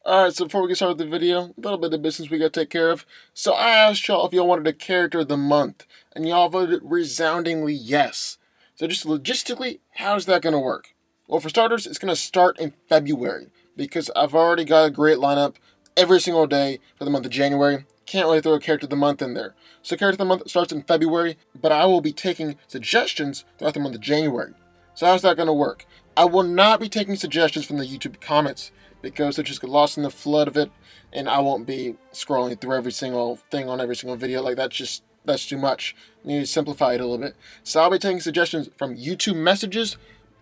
Alright, so before we get started with the video, a little bit of business we gotta take care of. So I asked y'all if y'all wanted a character of the month, and y'all voted resoundingly yes. So just logistically, how's that gonna work? Well, for starters, it's gonna start in February, because I've already got a great lineup every single day for the month of January. Can't really throw a character of the month in there. So character of the month starts in February, but I will be taking suggestions throughout the month of January. So how's that gonna work? I will not be taking suggestions from the YouTube comments, because they'll just get lost in the flood of it, and I won't be scrolling through every single thing on every single video. Like, that's too much. I need to simplify it a little bit. So I'll be taking suggestions from YouTube messages,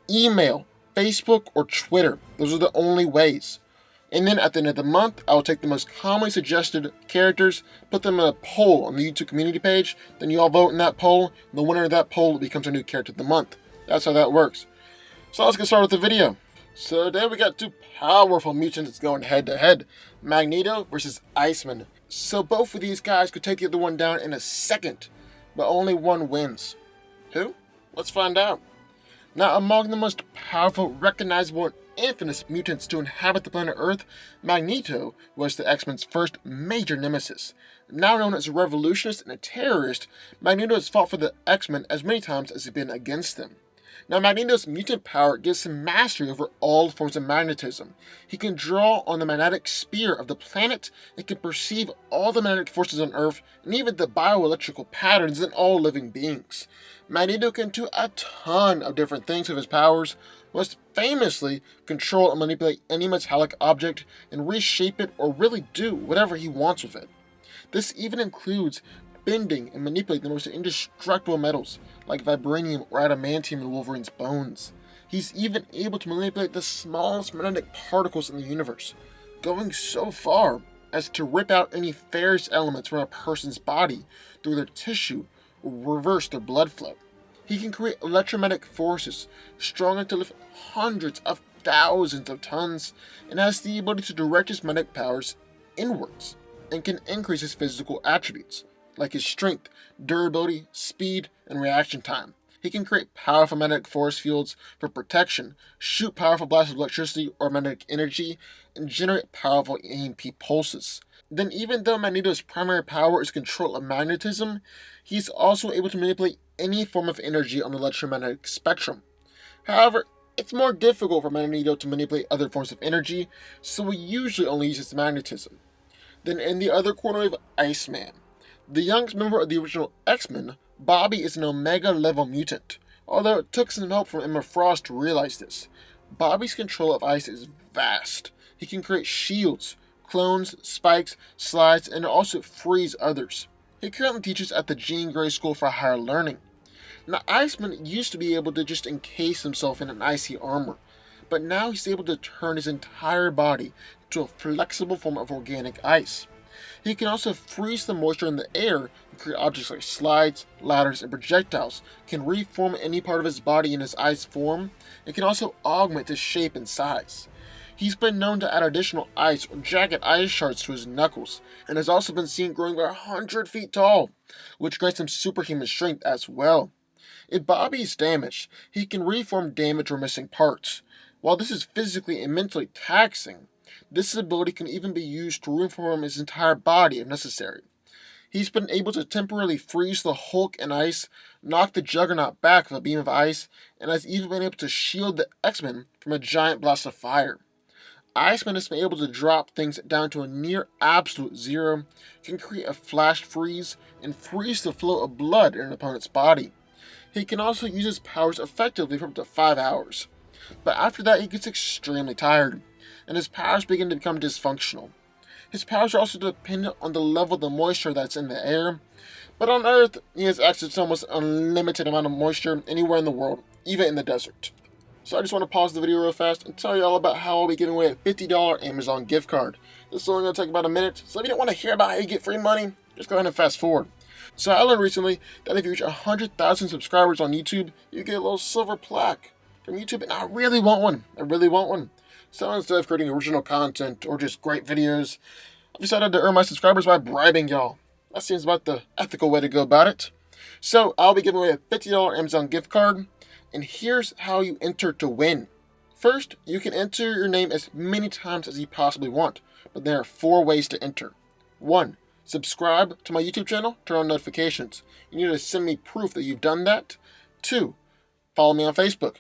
email, Facebook, or Twitter. Those are the only ways. And then at the end of the month, I'll take the most commonly suggested characters, put them in a poll on the YouTube community page, then you all vote in that poll, and the winner of that poll becomes our new character of the month. That's how that works. So let's get started with the video. So today we got two powerful mutants going head to head. Magneto versus Iceman. So both of these guys could take the other one down in a second, but only one wins. Who? Let's find out. Now, among the most powerful, recognizable, and infamous mutants to inhabit the planet Earth, Magneto was the X-Men's first major nemesis. Now known as a revolutionist and a terrorist, Magneto has fought for the X-Men as many times as he's been against them. Now, Magneto's mutant power gives him mastery over all forms of magnetism. He can draw on the magnetic sphere of the planet and can perceive all the magnetic forces on Earth and even the bioelectrical patterns in all living beings. Magneto can do a ton of different things with his powers, most famously control and manipulate any metallic object and reshape it or really do whatever he wants with it. This even includes bending and manipulating the most indestructible metals, like vibranium or adamantium in Wolverine's bones. He's even able to manipulate the smallest magnetic particles in the universe, going so far as to rip out any ferrous elements from a person's body through their tissue or reverse their blood flow. He can create electromagnetic forces strong enough to lift hundreds of thousands of tons, and has the ability to direct his magnetic powers inwards, and can increase his physical attributes, like his strength, durability, speed, and reaction time. He can create powerful magnetic force fields for protection, shoot powerful blasts of electricity or magnetic energy, and generate powerful EMP pulses. Then, even though Magneto's primary power is control of magnetism, he's also able to manipulate any form of energy on the electromagnetic spectrum. However, it's more difficult for Magneto to manipulate other forms of energy, so he usually only uses magnetism. Then in the other corner we have Iceman. The youngest member of the original X-Men, Bobby is an Omega-level mutant, although it took some help from Emma Frost to realize this. Bobby's control of ice is vast. He can create shields, clones, spikes, slides, and also freeze others. He currently teaches at the Jean Grey School for Higher Learning. Now, Iceman used to be able to just encase himself in an icy armor, but now he's able to turn his entire body into a flexible form of organic ice. He can also freeze the moisture in the air and create objects like slides, ladders, and projectiles, can reform any part of his body in his ice form, and can also augment his shape and size. He's been known to add additional ice or jagged ice shards to his knuckles, and has also been seen growing by 100 feet tall, which grants him superhuman strength as well. If Bobby is damaged, he can reform damaged or missing parts. While this is physically and mentally taxing, this ability can even be used to reform his entire body if necessary. He's been able to temporarily freeze the Hulk in ice, knock the Juggernaut back with a beam of ice, and has even been able to shield the X-Men from a giant blast of fire. Iceman has been able to drop things down to a near absolute zero, can create a flash freeze, and freeze the flow of blood in an opponent's body. He can also use his powers effectively for up to 5 hours, but after that he gets extremely tired, and his powers begin to become dysfunctional. His powers are also dependent on the level of the moisture that's in the air, but on Earth he has access to almost unlimited amount of moisture anywhere in the world, even in the desert. So I just want to pause the video real fast and tell you all about how I'll be giving away a $50 Amazon gift card. This is only going to take about a minute, so if you don't want to hear about how you get free money, just go ahead and fast forward. So I learned recently that if you reach 100,000 subscribers on YouTube, you get a little silver plaque from YouTube, and I really want one. I really want one. So instead of creating original content or just great videos, I've decided to earn my subscribers by bribing y'all. That seems about the ethical way to go about it. So I'll be giving away a $50 Amazon gift card, and here's how you enter to win. First, you can enter your name as many times as you possibly want, but there are 4 ways to enter. 1. Subscribe to my YouTube channel, turn on notifications. You need to send me proof that you've done that. 2. Follow me on Facebook.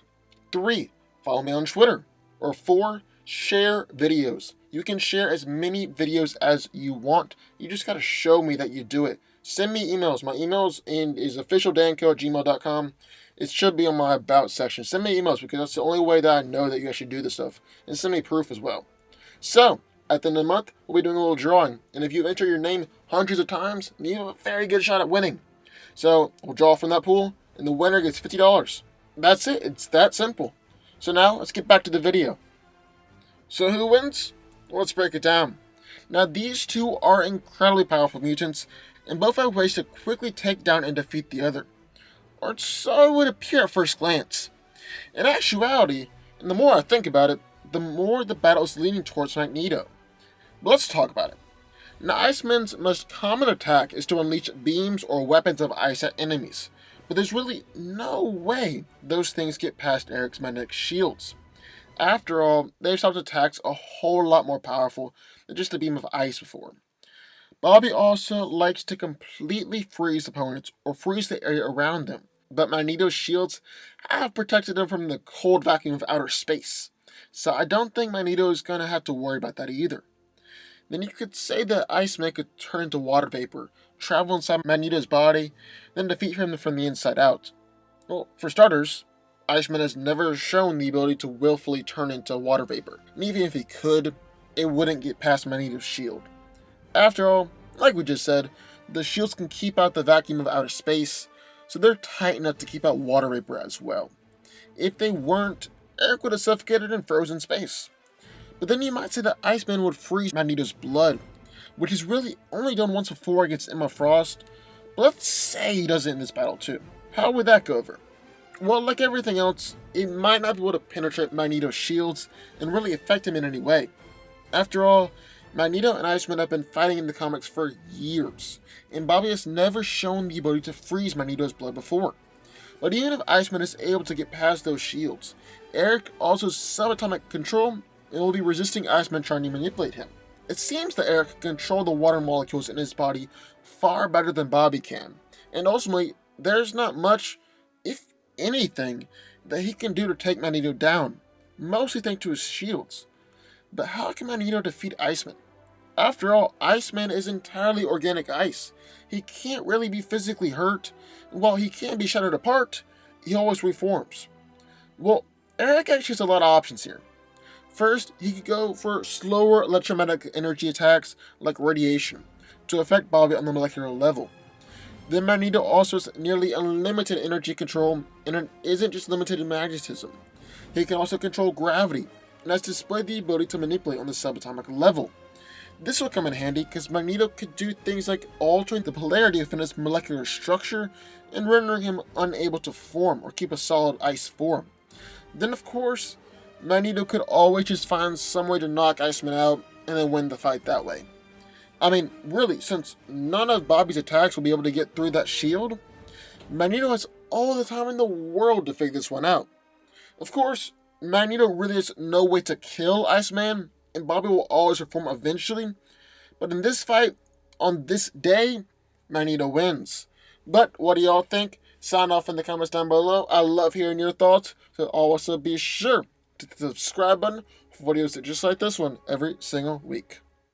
3. Follow me on Twitter. Or 4. Share videos. You can share as many videos as you want. You just gotta show me that you do it. Send me emails. My emails is officialdanco@gmail.com. It should be on my About section. Send me emails because that's the only way that I know that you actually do this stuff. And send me proof as well. So, at the end of the month, we'll be doing a little drawing. And if you enter your name hundreds of times, you have a very good shot at winning. So, we'll draw from that pool, and the winner gets $50. That's it. It's that simple. So now, let's get back to the video. So who wins? Well, let's break it down. Now, these two are incredibly powerful mutants, and both have ways to quickly take down and defeat the other. Or so it would appear at first glance. In actuality, and the more I think about it, the more the battle is leaning towards Magneto. But let's talk about it. Now, Iceman's most common attack is to unleash beams or weapons of ice at enemies, but there's really no way those things get past Eric's magnetic shields. After all, they've stopped attacks a whole lot more powerful than just a beam of ice before. Bobby also likes to completely freeze opponents or freeze the area around them, but Magneto's shields have protected him from the cold vacuum of outer space, so I don't think Magneto is going to have to worry about that either. Then you could say that Iceman could turn into water vapor, travel inside Magneto's body, then defeat him from the inside out. Well, for starters, Iceman has never shown the ability to willfully turn into water vapor, and even if he could, it wouldn't get past Magneto's shield. After all, like we just said, the shields can keep out the vacuum of outer space, so they're tight enough to keep out water vapor as well. If they weren't, Eric would have suffocated in frozen space. But then you might say that Iceman would freeze Magneto's blood, which he's really only done once before against Emma Frost, but let's say he does it in this battle too. How would that go over? Well, like everything else, it might not be able to penetrate Magneto's shields and really affect him in any way. After all, Magneto and Iceman have been fighting in the comics for years, and Bobby has never shown the ability to freeze Magneto's blood before. But even if Iceman is able to get past those shields, Eric also has subatomic control and will be resisting Iceman trying to manipulate him. It seems that Eric can control the water molecules in his body far better than Bobby can, and ultimately, there's not much, if anything, that he can do to take Magneto down, mostly thanks to his shields. But how can Magneto defeat Iceman? After all, Iceman is entirely organic ice. He can't really be physically hurt, and while he can be shattered apart, he always reforms. Well, Eric actually has a lot of options here. First, he could go for slower electromagnetic energy attacks like radiation to affect Bobby on the molecular level. Then Magneto also has nearly unlimited energy control, and it isn't just limited to magnetism. He can also control gravity, and has displayed the ability to manipulate on the subatomic level. This will come in handy because Magneto could do things like altering the polarity within his molecular structure and rendering him unable to form or keep a solid ice form. Then of course, Magneto could always just find some way to knock Iceman out and then win the fight that way. I mean, really, since none of Bobby's attacks will be able to get through that shield, Magneto has all the time in the world to figure this one out. Of course, Magneto really has no way to kill Iceman, and Bobby will always reform eventually, but in this fight, on this day, Magneto wins. But what do y'all think? Sign off in the comments down below. I love hearing your thoughts, so also be sure to hit the subscribe button for videos just like this one every single week.